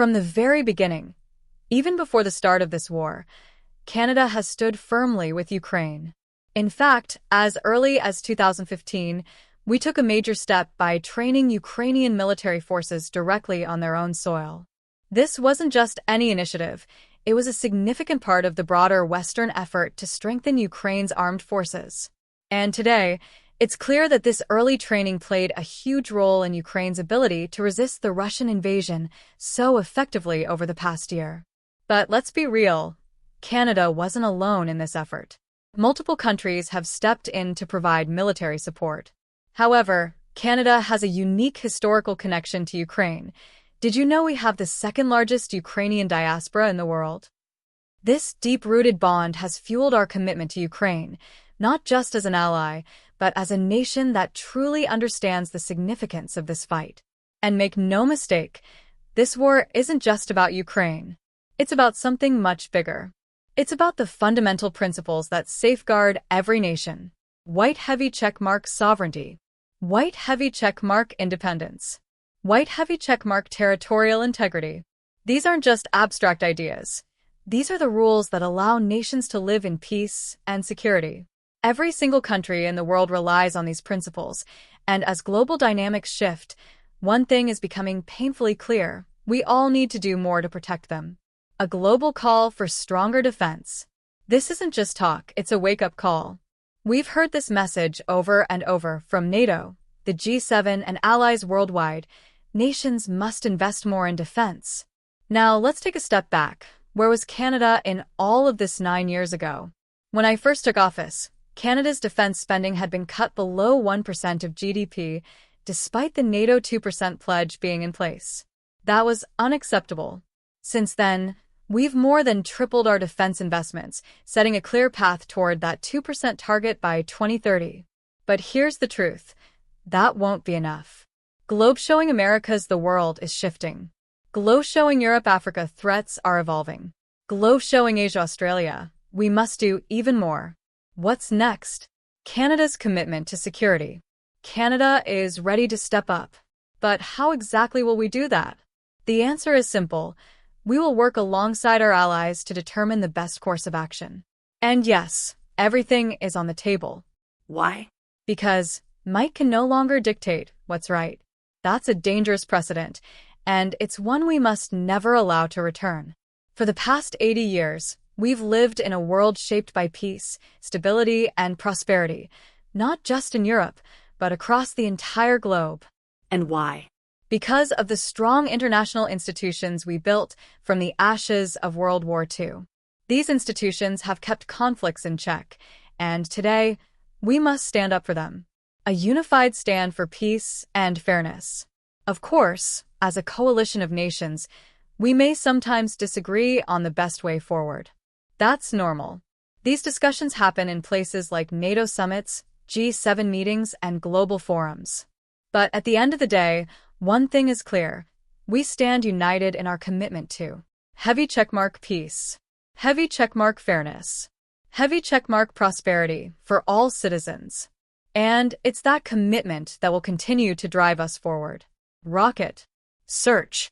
From the very beginning, even before the start of this war, Canada has stood firmly with Ukraine. In fact, as early as 2015, we took a major step by training Ukrainian military forces directly on their own soil. This wasn't just any initiative, it was a significant part of the broader Western effort to strengthen Ukraine's armed forces. And today, it's clear that this early training played a huge role in Ukraine's ability to resist the Russian invasion so effectively over the past year. But let's be real, Canada wasn't alone in this effort. Multiple countries have stepped in to provide military support. However, Canada has a unique historical connection to Ukraine. Did you know we have the second-largest Ukrainian diaspora in the world? This deep-rooted bond has fueled our commitment to Ukraine, not just as an ally, but as a nation that truly understands the significance of this fight. And make no mistake, this war isn't just about Ukraine. It's about something much bigger. It's about the fundamental principles that safeguard every nation. White heavy checkmark sovereignty. White heavy checkmark independence. White heavy checkmark territorial integrity. These aren't just abstract ideas. These are the rules that allow nations to live in peace and security. Every single country in the world relies on these principles, and as global dynamics shift, one thing is becoming painfully clear: we all need to do more to protect them. A global call for stronger defense. This isn't just talk, it's a wake-up call. We've heard this message over and over from NATO, the G7, and allies worldwide. Nations must invest more in defense. Now, let's take a step back. Where was Canada in all of this 9 years ago? When I first took office, Canada's defense spending had been cut below 1% of GDP, despite the NATO 2% pledge being in place. That was unacceptable. Since then, we've more than tripled our defense investments, setting a clear path toward that 2% target by 2030. But here's the truth: that won't be enough. Globe showing America's the world is shifting. Globe showing Europe, Africa threats are evolving. Globe showing Asia, Australia, we must do even more. What's next? Canada's commitment to security. Canada is ready to step up. But how exactly will we do that? The answer is simple. We will work alongside our allies to determine the best course of action. And yes, everything is on the table. Why? Because might can no longer dictate what's right. That's a dangerous precedent, and it's one we must never allow to return. For the past 80 years, we've lived in a world shaped by peace, stability, and prosperity, not just in Europe, but across the entire globe. And why? Because of the strong international institutions we built from the ashes of World War II. These institutions have kept conflicts in check, and today, we must stand up for them. A unified stand for peace and fairness. Of course, as a coalition of nations, we may sometimes disagree on the best way forward. That's normal. These discussions happen in places like NATO summits, G7 meetings, and global forums. But at the end of the day, one thing is clear: we stand united in our commitment to heavy checkmark peace, heavy checkmark fairness, heavy checkmark prosperity for all citizens. And it's that commitment that will continue to drive us forward. Rocket. Search.